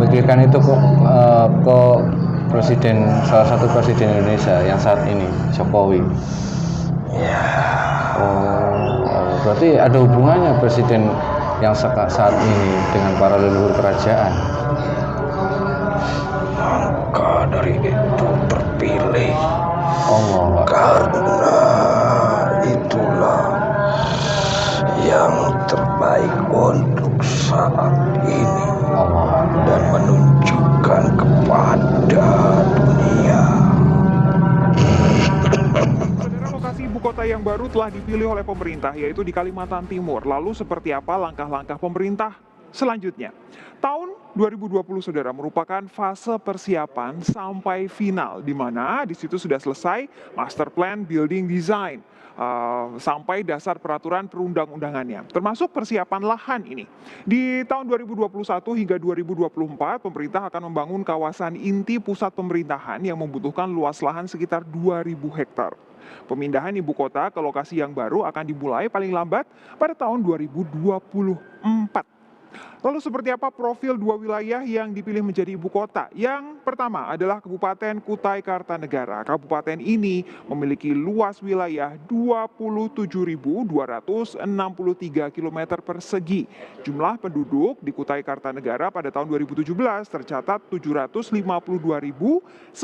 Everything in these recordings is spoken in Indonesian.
dipikirkan itu ke presiden, salah satu presiden Indonesia yang saat ini, Jokowi. Ya. Berarti ada hubungannya presiden yang saat ini dengan para leluhur kerajaan. Maka dari itu terpilih. Allah. Karena itulah yang terbaik untuk saat ini. Allah. Dan menunjukkan kepada dunia. Saudara, lokasi ibu kota yang baru telah dipilih oleh pemerintah, yaitu di Kalimantan Timur. Lalu seperti apa langkah-langkah pemerintah selanjutnya? Tahun 2020, saudara, merupakan fase persiapan sampai final, di mana di situ sudah selesai master plan building design, sampai dasar peraturan perundang-undangannya, termasuk persiapan lahan ini. Di tahun 2021 hingga 2024, pemerintah akan membangun kawasan inti pusat pemerintahan yang membutuhkan luas lahan sekitar 2.000 hektar. Pemindahan ibu kota ke lokasi yang baru akan dimulai paling lambat pada tahun 2024. Lalu seperti apa profil dua wilayah yang dipilih menjadi ibu kota? Yang pertama adalah Kabupaten Kutai Kartanegara. Kabupaten ini memiliki luas wilayah 27.263 km persegi. Jumlah penduduk di Kutai Kartanegara pada tahun 2017 tercatat 752.091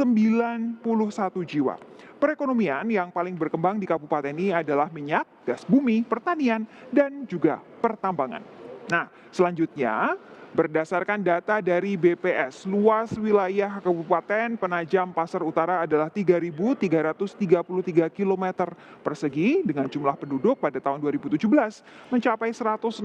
jiwa. Perekonomian yang paling berkembang di kabupaten ini adalah minyak, gas bumi, pertanian, dan juga pertambangan. Nah, selanjutnya, berdasarkan data dari BPS, luas wilayah Kabupaten Penajam Pasar Utara adalah 3.333 km persegi dengan jumlah penduduk pada tahun 2017 mencapai 168.012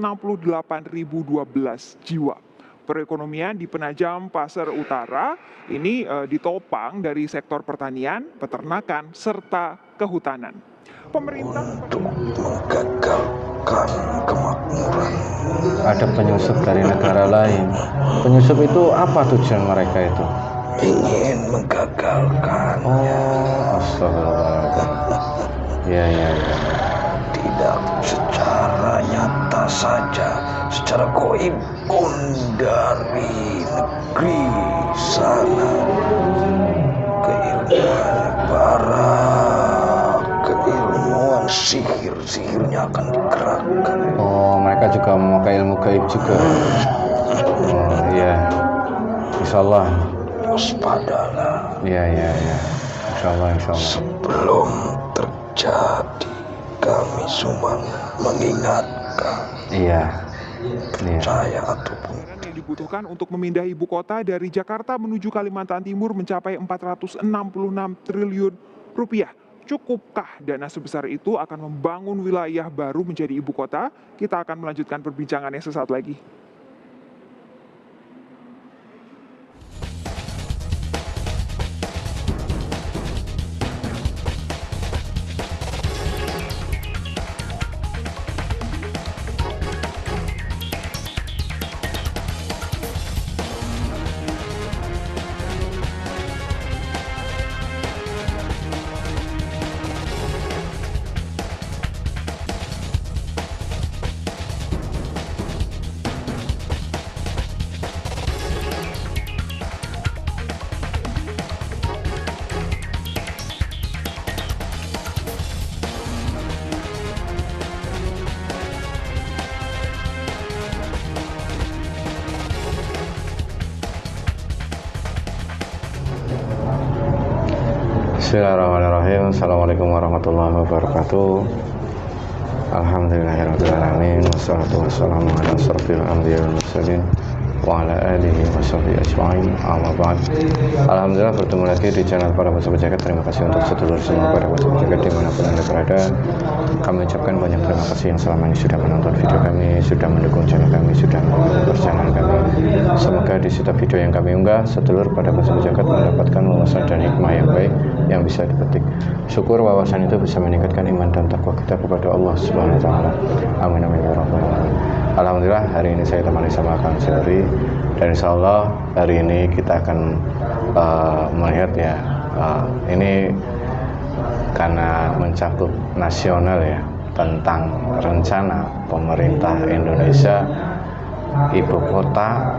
jiwa. Perekonomian di Penajam Pasar Utara ini ditopang dari sektor pertanian, peternakan, serta kehutanan. Pemerintah untuk menggagalkan kemakmuran. Ada penyusup dari negara lain. Penyusup itu apa tujuan mereka itu? Ingin menggagalkan. Astagfirullahaladzim. Ya. Tidak secara nyata saja, secara goib pun dari negeri sana. Keilmuan barat, keilmuan sihirnya akan digerakkan. Mereka juga memakai ilmu gaib juga. Iya. Insyaallah. Waspadalah. Iya. Insyaallah. Sebelum terjadi, kami cuma mengingatkan. Iya. Percaya ataupun yang dibutuhkan untuk memindah ibu kota dari Jakarta menuju Kalimantan Timur mencapai 466 triliun rupiah. Cukupkah dana sebesar itu akan membangun wilayah baru menjadi ibu kota? Kita akan melanjutkan perbincangannya sesaat lagi. Bismillahirrahmanirrahim. Assalamualaikum warahmatullahi wabarakatuh. Alhamdulillahirrahmanirrahim. Wassalatu wassalamu ala asrofil anbiya wal mursalin wa ala alihi wa sahbihi ajma'in. Amma ba'd. Alhamdulillah, bertemu lagi di channel Para Pejabat Jagat. Terima kasih untuk sedulur semua para pejabat jagat dimanapun Anda berada. Kami ucapkan banyak terima kasih yang selama ini sudah menonton video kami, sudah mendukung channel kami, sudah mendukung channel kami. Semoga di setiap video yang kami unggah, sedulur pada pejabat jagat mendapatkan wawasan dan hikmah yang baik yang bisa dipetik. Syukur wawasan itu bisa meningkatkan iman dan takwa kita kepada Allah Subhanahu wa taala. Amin amin ya rabbal alamin. Alhamdulillah, hari ini saya temani sama Kang Selvi, dan insyaallah hari ini kita akan melihat ya, ini karena mencakup nasional ya, tentang rencana pemerintah Indonesia ibu kota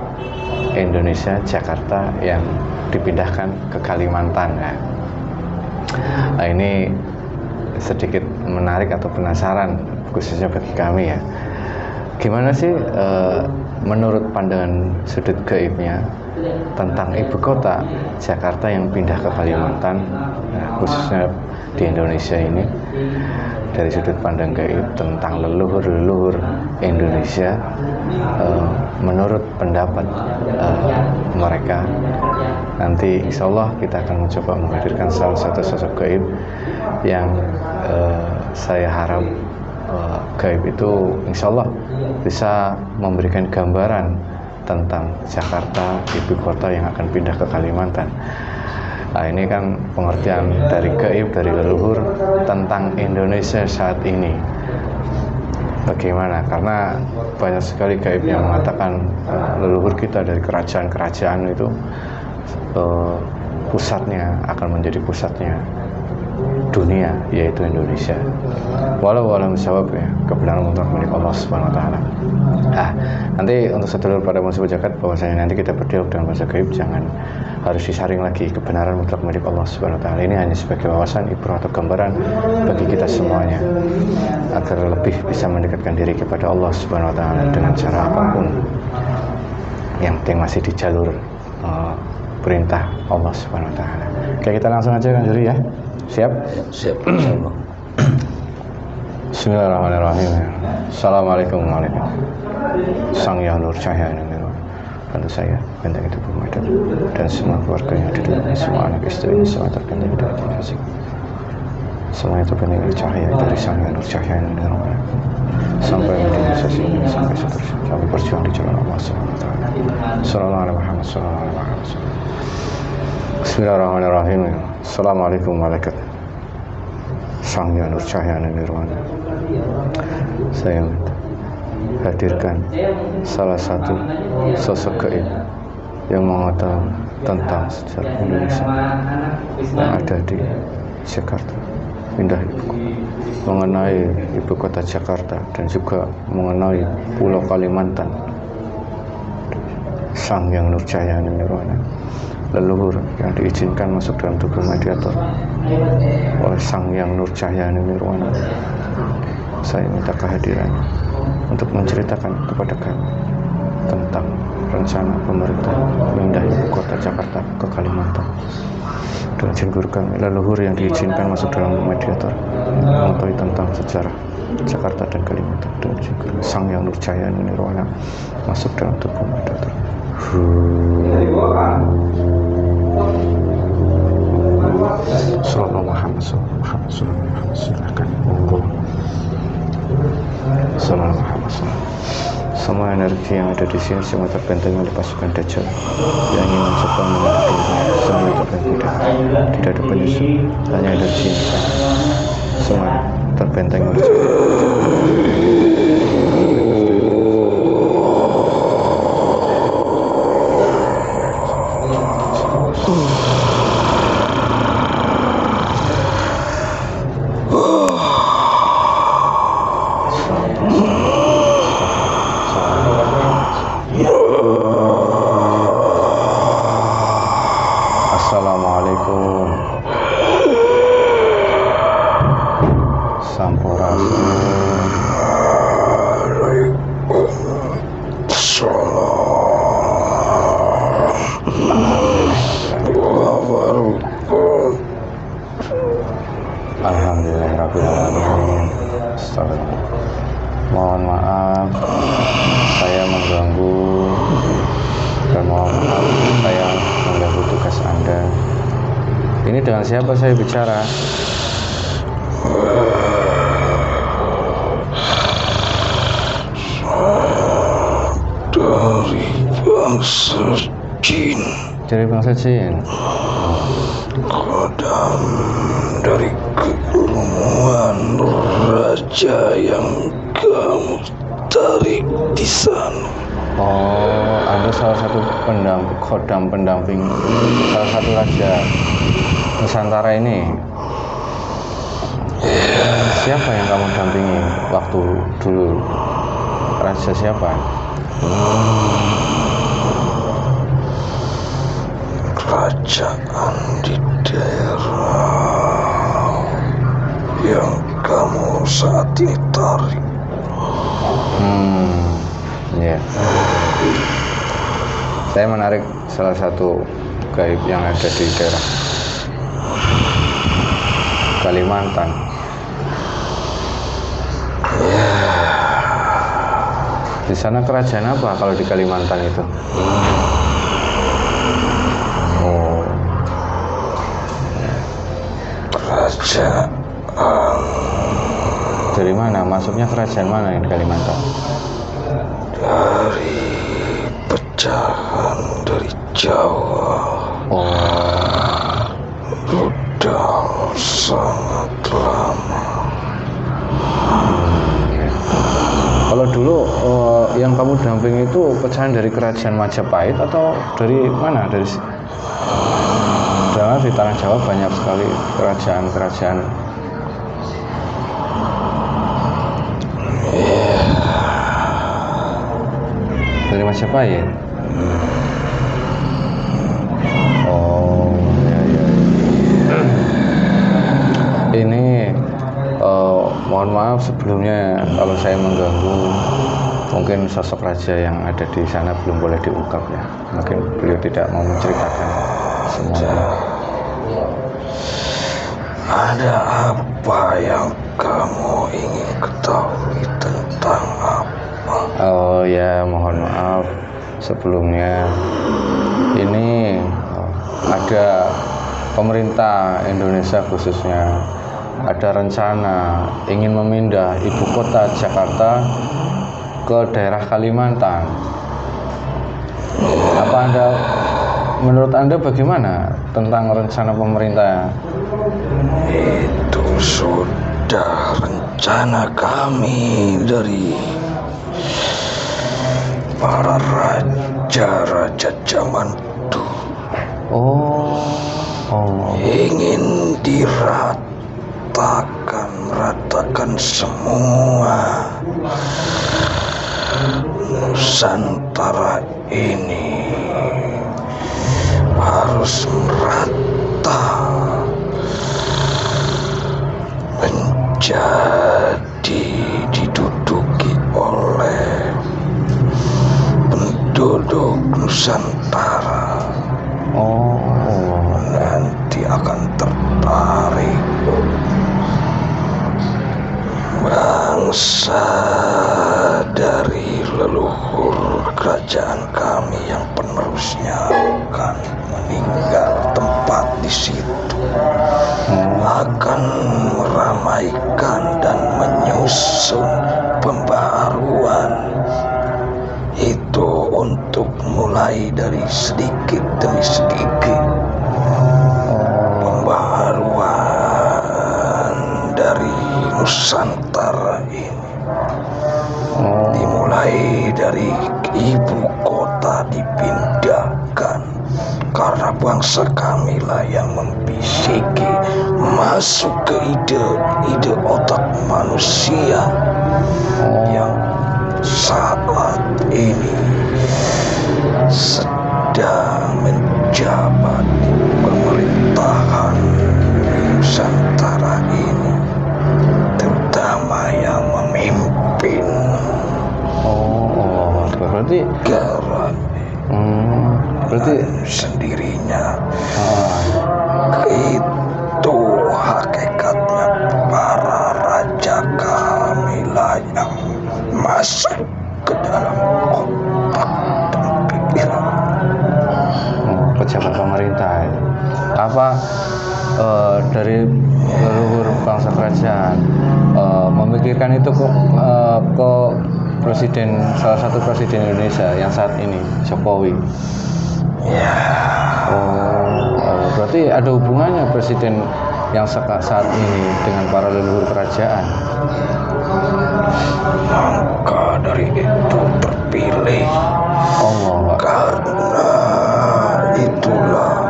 Indonesia, Jakarta, yang dipindahkan ke Kalimantan. Nah, ini sedikit menarik atau penasaran khususnya bagi kami ya. Gimana sih menurut pandangan sudut gaibnya tentang ibu kota Jakarta yang pindah ke Kalimantan, khususnya di Indonesia ini, dari sudut pandang gaib tentang leluhur-leluhur Indonesia, menurut pendapat mereka. Nanti insya Allah kita akan mencoba menghadirkan salah satu sosok gaib yang saya harap gaib itu insya Allah bisa memberikan gambaran tentang Jakarta, ibu kota yang akan pindah ke Kalimantan. Nah, ini kan pengertian dari gaib, dari leluhur tentang Indonesia saat ini. Bagaimana? Karena banyak sekali gaib yang mengatakan leluhur kita dari kerajaan-kerajaan itu pusatnya akan menjadi pusatnya dunia, yaitu Indonesia. Walau alam sawab ya, kebenaran mutlak milik Allah Subhanahu wa taala. Nanti untuk sedulur pada musuh jagat, bahwasanya nanti kita berdialog dengan bahasa gaib, jangan harus disaring lagi. Kebenaran mutlak milik Allah Subhanahu wa taala. Ini hanya sebagai wawasan, ibrah atau gambaran bagi kita semuanya, agar lebih bisa mendekatkan diri kepada Allah Subhanahu wa taala dengan cara apapun. Yang penting masih di jalur perintah Allah Subhanahu wa taala. Oke, kita langsung aja kan Juri ya. Siap? Siap, insyaallah. Bismillahirrahmanirrahim. Assalamualaikum warahmatullahi wabarakatuh. Sang Yang Nur Cahaya Nurul, bantu saya benteng itu Muhammad dan semua keluarganya di dunia, semua anak istrinya, semua terbenteng dari kasih. Semuanya terbenteng cahaya dari Sang Yang Nur Cahaya Nurul, sampai menjadi sesini, sampai seterusnya, sampai berjuang di jalan Allah Subhanahu wa taala. Sallallahu alaihi Muhammad, sallallahu alaihi Muhammad. Bismillahirrahmanirrahim. Assalamualaikum warahmatullahi wabarakatuh. Sang Yang Nur Cahaya Nirwana, saya hadirkan salah satu sosok gaib yang mengetahui tentang sejarah Indonesia yang ada di Jakarta, pindah ibu kota, mengenai ibu kota Jakarta dan juga mengenai Pulau Kalimantan. Sang Yang Nur Cahaya Nirwana, leluhur yang diizinkan masuk dalam tubuh mediator oleh Sang Yang Nur Cahaya Nirwana. Saya minta kehadirannya untuk menceritakan kepada kami tentang rencana pemerintah pindah ibu kota Jakarta ke Kalimantan. Dan izin guru kami, leluhur yang diizinkan masuk dalam mediator, mengetahui tentang sejarah Jakarta dan Kalimantan. Dan juga Sang Yang Nur Cahaya Nirwana masuk dalam tubuh mediator. Sallallahu Muhammad, silakan monggo. Sallallahu Muhammad. Semua energi yang ada di sini semua terbenteng oleh pasukan Dajjal yang ingin mencoba menarik dirinya. Semua terbenteng, tidak ada penyusup, hanya energi yang semua terbenteng oleh Assalamualaikum. Alhamdulillahirrahmanirrahim. Mohon maaf saya mengganggu, dan mohon maaf saya mengganggu tugas Anda. Ini dengan siapa saya bicara? Dari bangsa jin. Dari bangsa jin. Kodam dari keilmuan raja yang kamu tarik di sana. Oh, Anda salah satu kodam pendamping salah satu raja Nusantara ini. Siapa yang kamu dampingi waktu dulu? Raja siapa? Kerajaan di daerah yang kamu saat ini tarik. Ya. Saya menarik salah satu gaib yang ada di daerah Kalimantan. Di sana kerajaan apa kalau di Kalimantan itu? Oh. Kerajaan Dari mana? Masuknya kerajaan mana yang di Kalimantan? dari pecahan dari Jawa. Oh. Sudah sangat lama. Kalau dulu yang kamu dampingi itu pecahan dari kerajaan Majapahit atau dari mana? Dari di tanah Jawa banyak sekali kerajaan-kerajaan. Dari Majapahit. Oh, ya. Ini mohon maaf sebelumnya kalau saya mengganggu. Mungkin sosok raja yang ada di sana belum boleh diungkap ya. Mungkin beliau tidak mau menceritakan semuanya. Ada apa yang kamu ingin ketahui tentang apa? Oh ya, mohon maaf sebelumnya. Ini ada pemerintah Indonesia khususnya ada rencana ingin memindah ibu kota Jakarta ke daerah Kalimantan. Menurut Anda bagaimana tentang rencana pemerintah? Itu sudah rencana kami dari para raja-raja zaman dulu. Ingin ratakan semua Nusantara ini harus merata menjadi diduduki oleh penduduk Nusantara. Nanti akan tertarik bangsa dari leluhur kerajaan kami yang penerusnya akan meninggal tempat di situ, akan meramaikan dan menyusun pembaharuan itu untuk mulai dari sedikit demi sedikit. Pembaharuan dari Nusantara ini dimulai dari ibu kota dipindahkan karena bangsa kamilah yang membisiki masuk ke ide otak manusia yang saat ini sedang menjabat di pemerintahan Nusantara ini, terutama yang memimpin berarti sendirinya. Itu hakikatnya para raja kamilah yang masuk ke dalam otak dan pikiran pejabat pemerintah. Dari leluhur bangsa kerajaan memikirkan itu ke salah satu presiden Indonesia yang saat ini, Jokowi. Berarti ada hubungannya presiden yang saat ini dengan para leluhur kerajaan. Maka dari itu terpilih karena itulah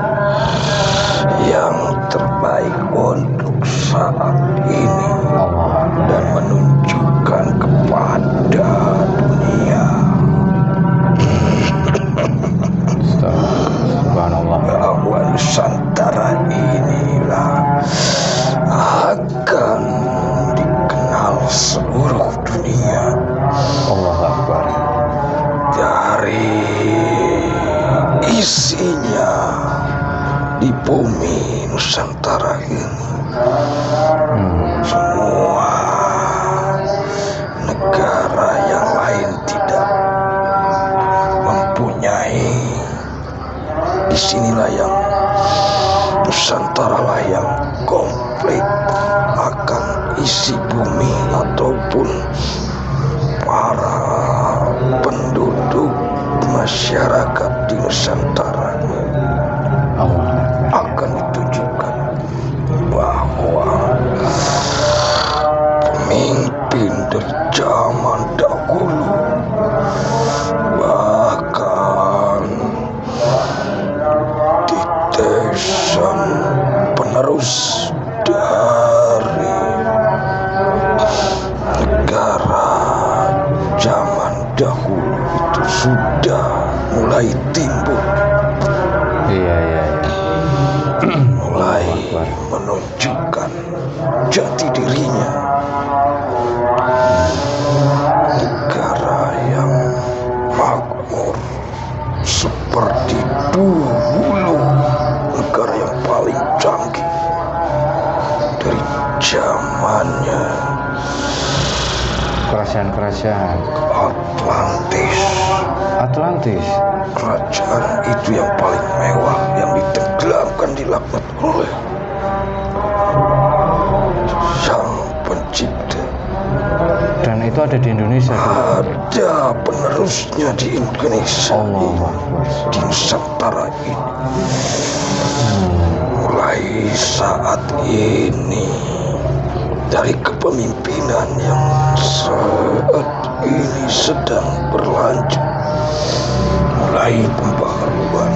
yang terbaik untuk saat ini dan menunjukkan kepada dunia Nusantara inilah akan dikenal seluruh dunia. Allahu Akbar. Dari isinya di bumi Nusantara ini, semua negara yang lain tidak mempunyai. Disinilah yang Nusantara lah yang komplit akan isi bumi ataupun para penduduk masyarakat di Nusantara akan ditunjukkan bahwa pemimpin dari zaman dahulu, bahkan titesan penerus dari negara zaman dahulu itu sudah mulai timbul. Iya. Mulai menunjukkan jati dirinya. Negara yang makmur seperti dulu, negara yang paling canggih dari zamannya Kerajaan Atlantis. Kerajaan itu yang paling mewah, yang ditenggelamkan di laut oleh Sang Pencipta. Dan itu ada di Indonesia. Ada penerusnya di Indonesia, Allahu Akbar. di Nusantara ini. Mulai saat ini, dari kepemimpinan yang saat ini sedang berlanjut, mulai pembaharuan,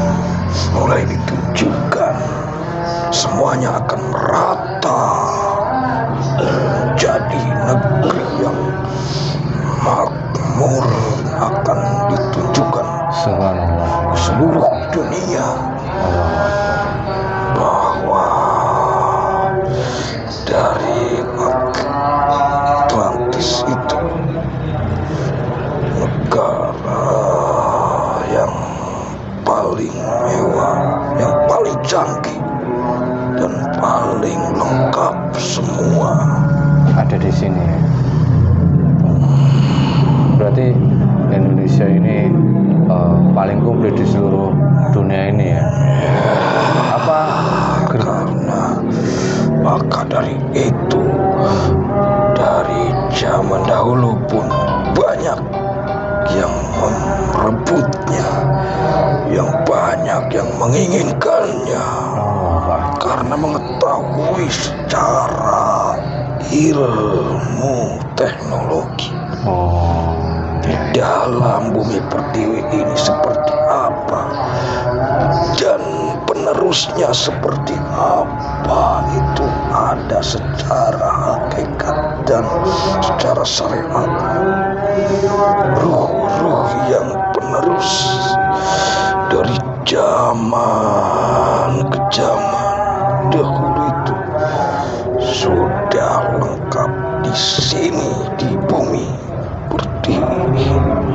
mulai ditunjukkan, semuanya akan merata menjadi negeri yang makmur, akan ditunjukkan Subhanallah. seluruh dunia bahwa dari Atlantis itu negara yang paling mewah, yang paling canggih dan paling lengkap semua Ada di sini. Berarti Indonesia ini paling komplit di seluruh dunia ini ya. Apa karena maka dari itu dari zaman dahulu pun banyak yang merebutnya, yang banyak yang menginginkannya, karena mengetahui secara ilmu teknologi di dalam bumi pertiwi ini seperti apa dan penerusnya seperti apa, itu ada secara hakikat dan secara syariat. Ruh-ruh yang penerus dari zaman ke zaman dahulu itu sudah lengkap di sini di bumi pertiwi.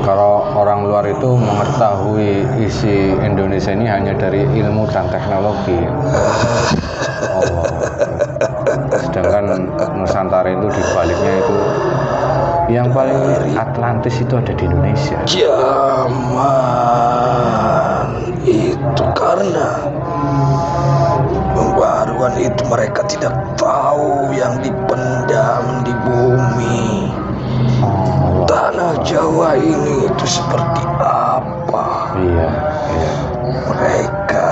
kalau orang luar itu mengetahui isi Indonesia ini hanya dari ilmu dan teknologi. Sedangkan Nusantara itu dibaliknya itu yang paling Atlantis itu ada di Indonesia. Zaman itu karena pembaharuan itu mereka tidak tahu yang dipendam di bumi. Tanah Jawa ini itu seperti apa? Iya. Mereka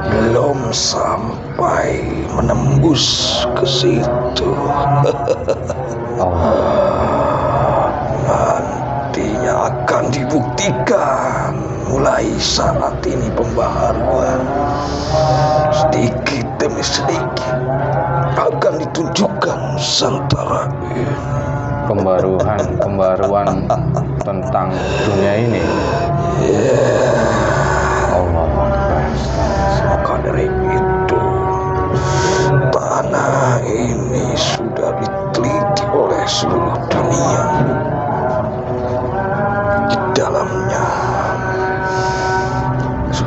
belum sampai menembus ke situ. Nantinya akan dibuktikan mulai saat ini pembaharuan sedikit demi sedikit akan ditunjukkan Nusantara ini. Pembaruan tentang dunia ini. Allah Akbar.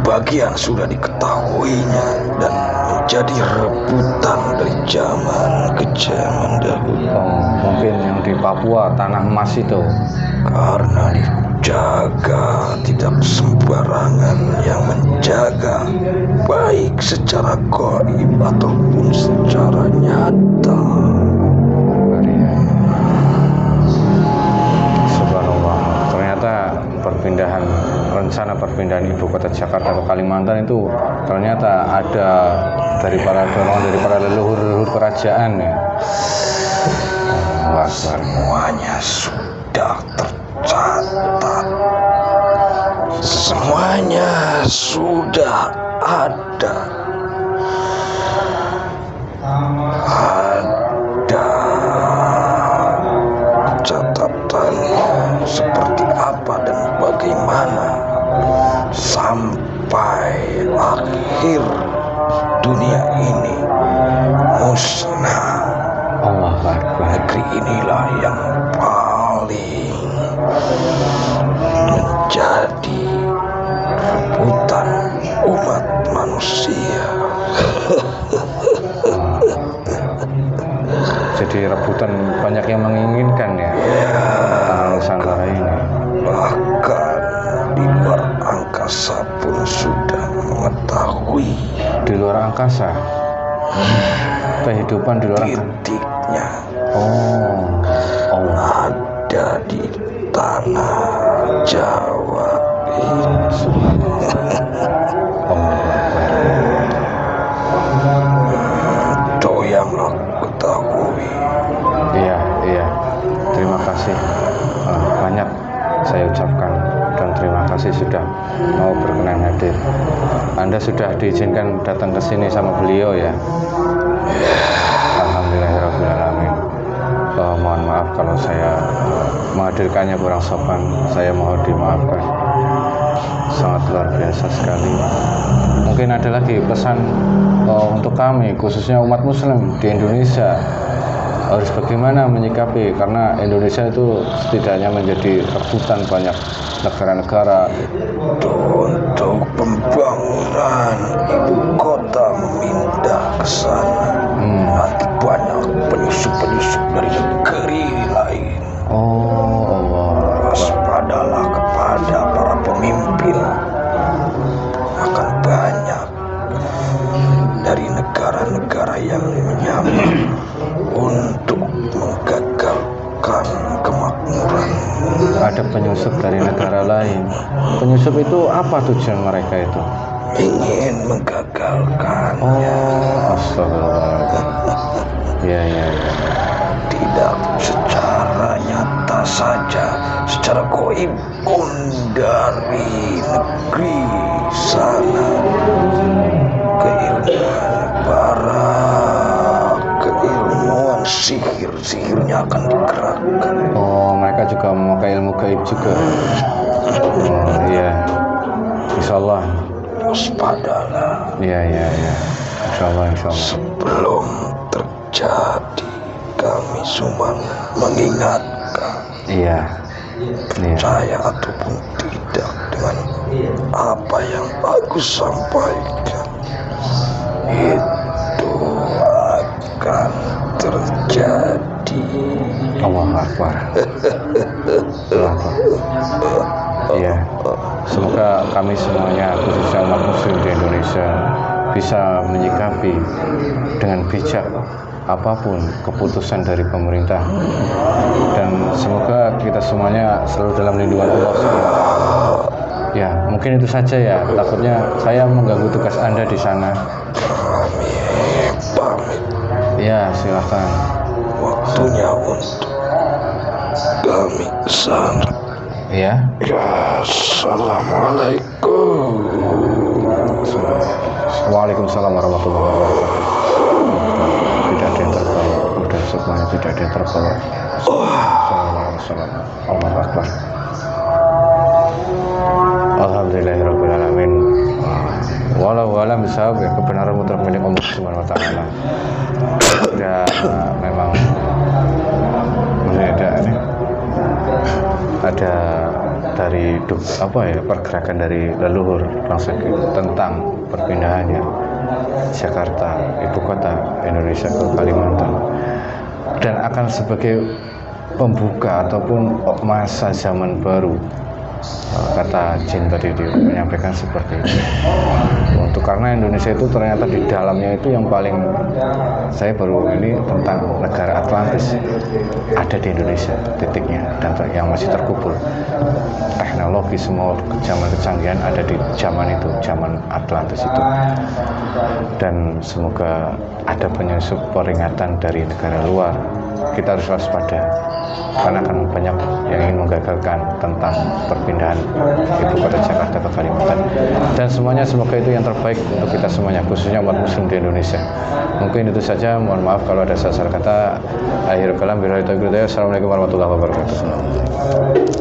sebagian sudah diketahuinya dan menjadi rebutan dari zaman ke zaman dahulu. Mungkin yang di Papua, tanah emas itu. Karena dijaga tidak sembarangan yang menjaga, baik secara gaib ataupun secara nyata. Subhanallah, ternyata rencana perpindahan ibu kota Jakarta ke Kalimantan itu ternyata ada dari para leluhur kerajaan ya. Semuanya sudah tercatat, semuanya sudah ada catatannya seperti apa dan bagaimana sampai akhir dunia ini musnah. Negeri inilah yang paling menjadi rebutan umat manusia. Jadi rebutan banyak yang menginginkan ya, tanah Nusantara ini. Bahkan di luar angkasa pun sudah mengetahui. Di luar angkasa? Kehidupan di luar angkasa? Titiknya ada di tanah Jawa ini. Itu yang aku ketahui. Iya. Terima kasih banyak saya ucapkan dan terima kasih sudah mau berkenan hadir. Anda sudah diizinkan datang ke sini sama beliau ya. Alhamdulillahirrahmanirrahim. Mohon maaf kalau saya menghadirkannya kurang sopan. Saya mohon dimaafkan. Sangat luar biasa sekali. Mungkin ada lagi pesan untuk kami, khususnya umat muslim di Indonesia, harus bagaimana menyikapi, karena Indonesia itu setidaknya menjadi rebutan banyak negara-negara. Untuk pembangunan ibu kota memindah ke sana, nanti banyak penyusup-penyusup dari negeri lain. Waspadalah kepada para pemimpin, akan banyak dari negara-negara yang menyamar untuk menggagalkan kemakmuran. Ada penyusup dari negara lain. Penyusup itu apa tujuan mereka itu? Ingin menggagalkannya. Astagfirullahaladzim. Ya. Tidak secara nyata saja, secara gaib pun dari negeri sana. Keilmuan sihirnya akan digerakkan. Mereka juga memakai ilmu gaib juga. Iya. Insyaallah. Waspadalah. Iya. Insyaallah. Sebelum terjadi, kami cuma mengingatkan. Iya. Percaya ataupun tidak dengan apa yang aku sampaikan, itu akan terjadi. Allahu Akbar. Iya. Semoga kami semuanya, khususnya umat muslim di Indonesia, bisa menyikapi dengan bijak apapun keputusan dari pemerintah, dan semoga kita semuanya selalu dalam lindungan Allah SWT. Ya, mungkin itu saja ya. Takutnya saya mengganggu tugas Anda di sana. Pamit. Ya, silakan. Waktunya untuk kami kesana. Ya. Assalamualaikum. Waalaikumsalam warahmatullahi wabarakatuh. Tidak ada yang terbawa. Udah semuanya tidak ada yang terbawa. Allahu Akbar. Alhamdulillahirrahmanirrahim. Walau alam bisawab, ya, kebenaran mutlak milik Allah Subhanahu wa taala. Ya, memang ada dari pergerakan dari leluhur bangsa kita tentang perpindahannya Jakarta, ibu kota Indonesia, ke Kalimantan, dan akan sebagai pembuka ataupun masa zaman baru. Kata Jin tadi menyampaikan seperti itu. Karena Indonesia itu ternyata di dalamnya itu yang paling, saya baru ini tentang negara Atlantis ada di Indonesia titiknya, dan yang masih terkubur teknologi semua zaman kecanggihan ada di zaman itu, zaman Atlantis itu. Dan semoga ada penyusup peringatan dari negara luar, kita harus waspada karena akan banyak yang ingin menggagalkan tentang perpindahan ibu kota Jakarta ke Kalimantan, dan semuanya semoga itu yang terbaik untuk kita semuanya, khususnya umat muslim di Indonesia. Mungkin itu saja, mohon maaf kalau ada salah kata. Akhirul kalam, assalamualaikum warahmatullahi wabarakatuh.